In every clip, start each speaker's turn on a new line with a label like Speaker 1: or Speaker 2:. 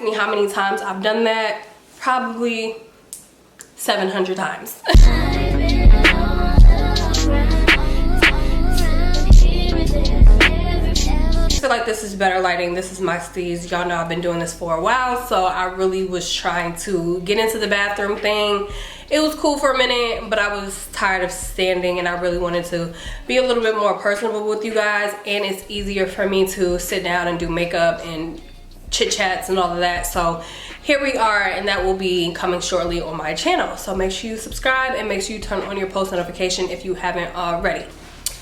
Speaker 1: Me how many times I've done that? Probably 700 times. I feel like this is better lighting. This is my steez. Y'all know I've been doing this for a while, so I really was trying to get into the bathroom thing. It was cool for a minute, but I was tired of standing and I really wanted to be a little bit more personable with you guys, and it's easier for me to sit down and do makeup and chit chats and all of that. So here we are, and that will be coming shortly on my channel. So make sure you subscribe and make sure you turn on your post notification if you haven't already.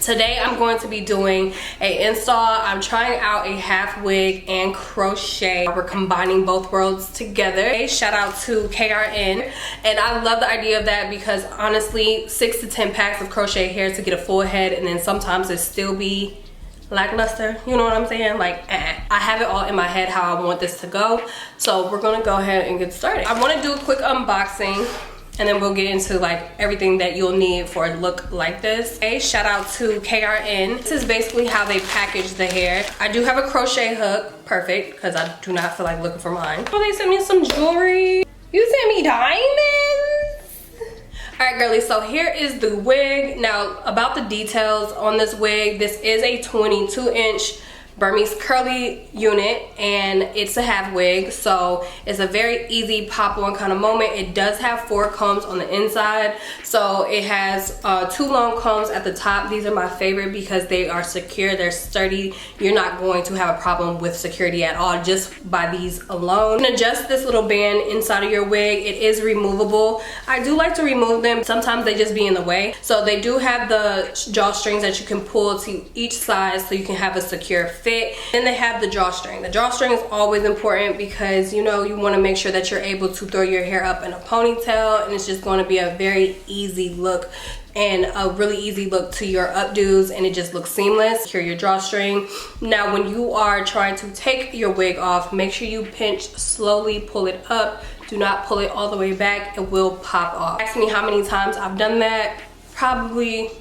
Speaker 1: Today I'm going to be doing a install. I'm trying out a half wig and crochet. We're combining both worlds together. Shout out to KRN, and I love the idea of that because honestly 6 to 10 packs of crochet hair to get a full head, and then sometimes it still be lackluster, you know what I'm saying? Like, I have it all in my head how I want this to go. So we're gonna go ahead and get started. I want to do a quick unboxing, and then we'll get into like everything that you'll need for a look like this. Okay, shout out to KRN. This is basically how they package the hair. I do have a crochet hook, perfect, because I do not feel like looking for mine. Oh, they sent me some jewelry. You sent me diamonds? All right, girlies, so here is the wig. Now, about the details on this wig, this is a 22-inch Burmese curly unit, and it's a half wig, so it's a very easy pop on kind of moment. It does have 4 combs on the inside, so it has 2 long combs at the top. These are my favorite because they are secure, they're sturdy. You're not going to have a problem with security at all just by these alone. You can adjust this little band inside of your wig. It is removable. I do like to remove them. Sometimes they just be in the way. So they do have the drawstrings that you can pull to each side so you can have a secure fit. Then they have the drawstring. The drawstring is always important because, you know, you want to make sure that you're able to throw your hair up in a ponytail, and it's just going to be a very easy look and a really easy look to your updos, and it just looks seamless. Secure your drawstring. Now when you are trying to take your wig off, make sure you pinch slowly, pull it up. Do not pull it all the way back. It will pop off. Ask me how many times I've done that. Probably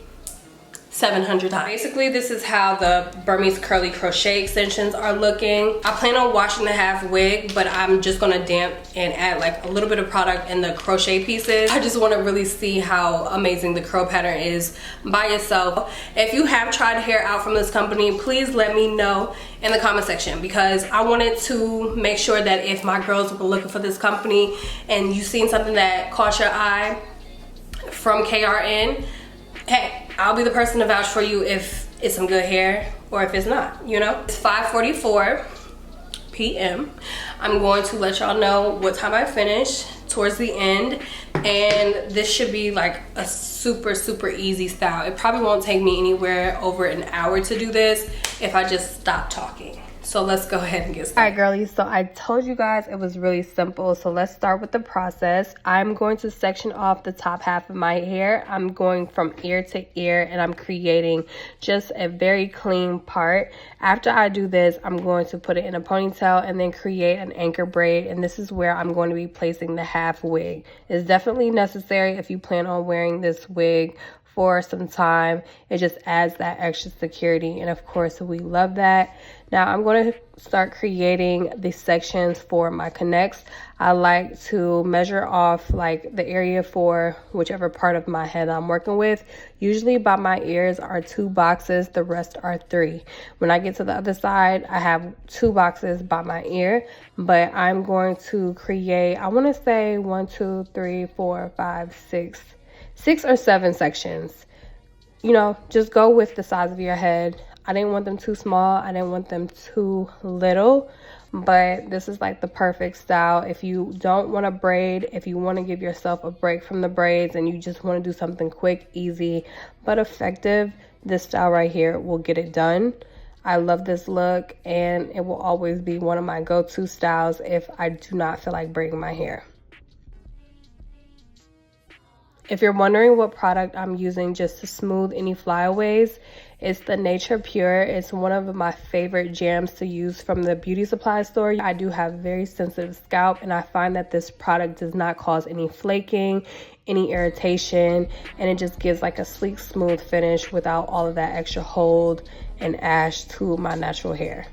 Speaker 1: 700 times. Basically, this is how the Burmese curly crochet extensions are looking. I plan on washing the half wig, but I'm just gonna damp and add like a little bit of product in the crochet pieces. I just wanna really see how amazing the curl pattern is by itself. If you have tried hair out from this company, please let me know in the comment section, because I wanted to make sure that if my girls were looking for this company and you seen something that caught your eye from KRN, hey, I'll be the person to vouch for you if it's some good hair or if it's not, you know? It's 5:44 p.m. I'm going to let y'all know what time I finish towards the end, and this should be like a super easy style. It probably won't take me anywhere over an hour to do this if I just stop talking. So let's go ahead and get started. All right, girlies, so I told you guys it was really simple. So let's start with the process. I'm going to section off the top half of my hair. I'm going from ear to ear, and I'm creating just a very clean part. After I do this, I'm going to put it in a ponytail and then create an anchor braid. And this is where I'm going to be placing the half wig. It's definitely necessary if you plan on wearing this wig for some time. It just adds that extra security, and of course we love that. Now I'm going to start creating the sections for my connects. I like to measure off like the area for whichever part of my head I'm working with. Usually by my ears are 2 boxes, the rest are 3. When I get to the other side, I have 2 boxes by my ear, but I'm going to create, I want to say 1, 2, 3, 4, 5, 6 or 7 sections. You know, just go with the size of your head. I didn't want them too small. I didn't want them too little, but this is like the perfect style. If you don't want to braid, if you want to give yourself a break from the braids and you just want to do something quick, easy, but effective, this style right here will get it done. I love this look, and it will always be one of my go-to styles if I do not feel like braiding my hair. If you're wondering what product I'm using just to smooth any flyaways, it's the Nature Pure. It's one of my favorite jams to use from the beauty supply store. I do have very sensitive scalp, and I find that this product does not cause any flaking, any irritation, and it just gives like a sleek, smooth finish without all of that extra hold and ash to my natural hair.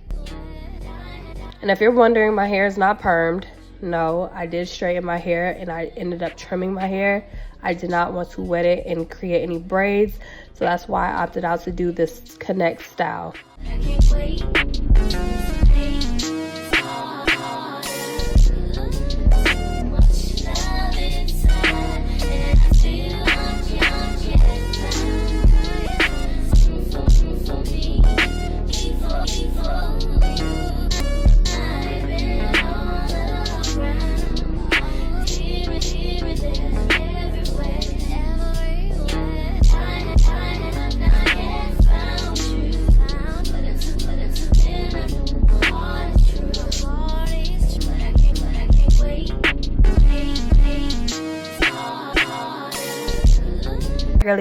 Speaker 1: And if you're wondering, my hair is not permed. No, I did straighten my hair and I ended up trimming my hair. I did not want to wet it and create any braids, so that's why I opted out to do this connect style.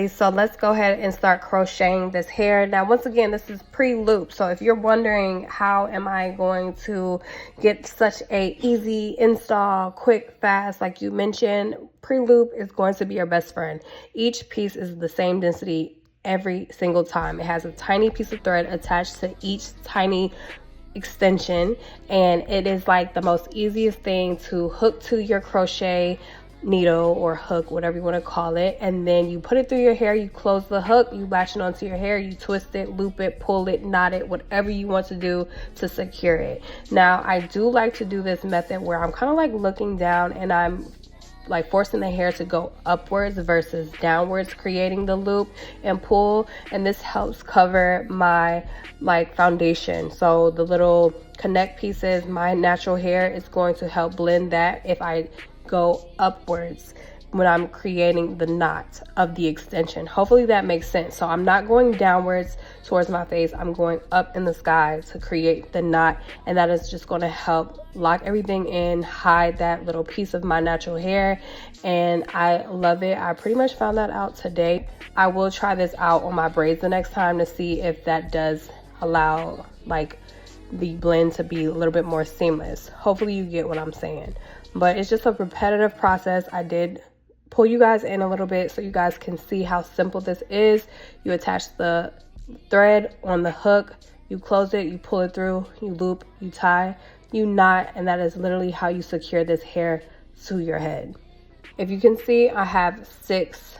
Speaker 1: So let's go ahead and start crocheting this hair. Now, once again, this is pre-loop, so if you're wondering how am I going to get such a easy install, quick, fast, like you mentioned, pre-loop is going to be your best friend. Each piece is the same density every single time. It has a tiny piece of thread attached to each tiny extension, and it is like the most easiest thing to hook to your crochet needle or hook, whatever you want to call it, and then you put it through your hair, you close the hook, you latch it onto your hair, you twist it, loop it, pull it, knot it, whatever you want to do to secure it. Now, I do like to do this method where I'm kind of like looking down and I'm like forcing the hair to go upwards versus downwards, creating the loop and pull, and this helps cover my like foundation. So the little connect pieces, my natural hair is going to help blend that if I go upwards when I'm creating the knot of the extension. Hopefully that makes sense. So I'm not going downwards towards my face, I'm going up in the sky to create the knot, and that is just going to help lock everything in, hide that little piece of my natural hair, and I love it. I pretty much found that out today. I will try this out on my braids the next time to see if that does allow like the blend to be a little bit more seamless. Hopefully you get what I'm saying. But it's just a repetitive process. I did pull you guys in a little bit so you guys can see how simple this is. You attach the thread on the hook, you close it, you pull it through, you loop, you tie, you knot, and that is literally how you secure this hair to your head. If you can see, I have 6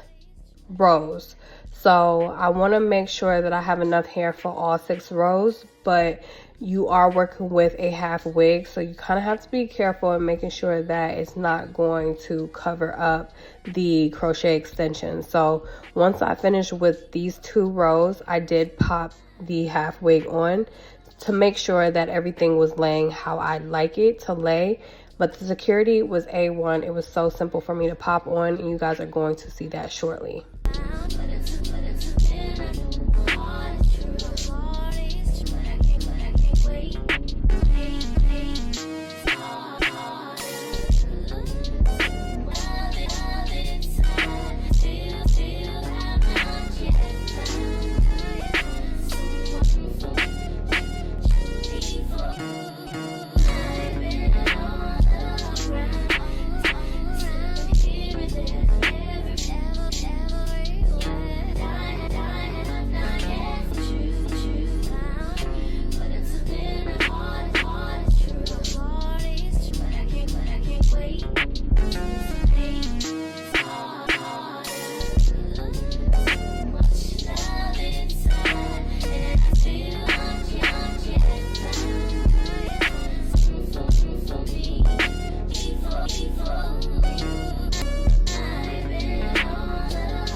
Speaker 1: rows. So I want to make sure that I have enough hair for all 6 rows, but you are working with a half wig, so you kind of have to be careful in making sure that it's not going to cover up the crochet extension. So once I finished with these 2 rows, I did pop the half wig on to make sure that everything was laying how I like it to lay. But the security was A1. It was so simple for me to pop on, and you guys are going to see that shortly.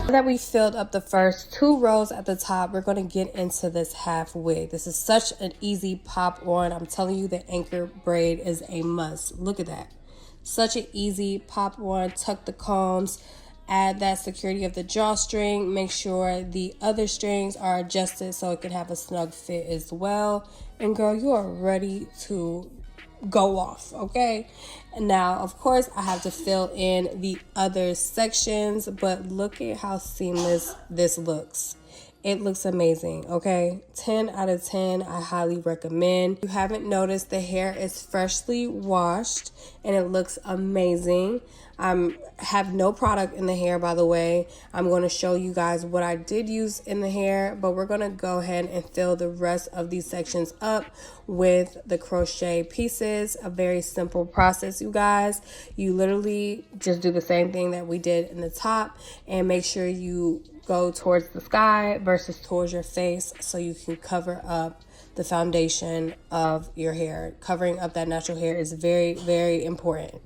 Speaker 1: That we filled up the first 2 rows at the top, we're going to get into this half wig. This is such an easy pop on. I'm telling you, the anchor braid is a must. Look at that. Such an easy pop on. Tuck the combs, add that security of the drawstring, make sure the other strings are adjusted so it can have a snug fit as well, and girl, you are ready to go off. Okay, and now of course I have to fill in the other sections, but look at how seamless this looks. It looks amazing. Okay, 10 out of 10. I highly recommend. If you haven't noticed, the hair is freshly washed and it looks amazing. have no product in the hair, by the way. I'm going to show you guys what I did use in the hair, but we're going to go ahead and fill the rest of these sections up with the crochet pieces. A very simple process, you guys. You literally just do the same thing that we did in the top, and make sure you go towards the sky versus towards your face so you can cover up the foundation of your hair. Covering up that natural hair is very, very important.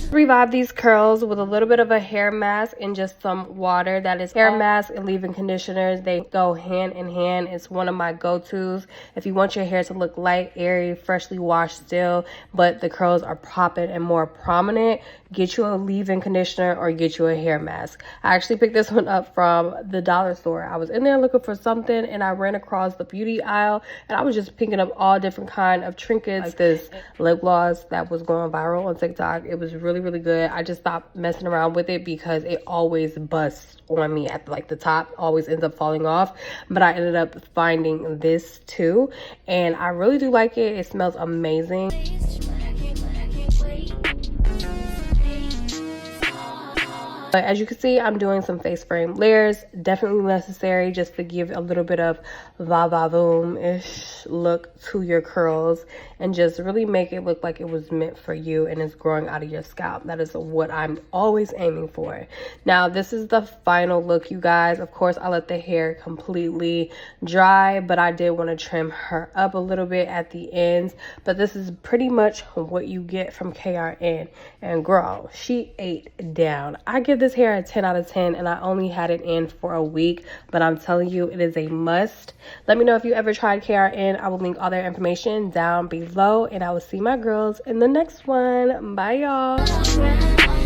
Speaker 1: Revive these curls with a little bit of a hair mask and just some water. That is hair mask and leave-in conditioners. They go hand in hand. It's one of my go-tos if you want your hair to look light, airy, freshly washed still, but the curls are popping and more prominent. Get you a leave-in conditioner or get you a hair mask. I actually picked this one up from the dollar store. I was in there looking for something and I ran across the beauty aisle, and I was just picking up all different kind of trinkets, like this lip gloss that was going viral on TikTok. It was really, really good. I just stopped messing around with it because it always busts on me at like the top, always ends up falling off. But I ended up finding this too, and I really do like it. It smells amazing. But as you can see, I'm doing some face frame layers. Definitely necessary just to give a little bit of va-va-voom-ish look to your curls and just really make it look like it was meant for you and it's growing out of your scalp. That is what I'm always aiming for. Now, this is the final look, you guys. Of course, I let the hair completely dry, but I did want to trim her up a little bit at the ends. But this is pretty much what you get from KRN. And girl, she ate down. I give this hair a 10 out of 10, and I only had it in for a week, but I'm telling you, it is a must. Let me know if you ever tried KRN. I will link all their information down below, and I will see my girls in the next one. Bye, y'all.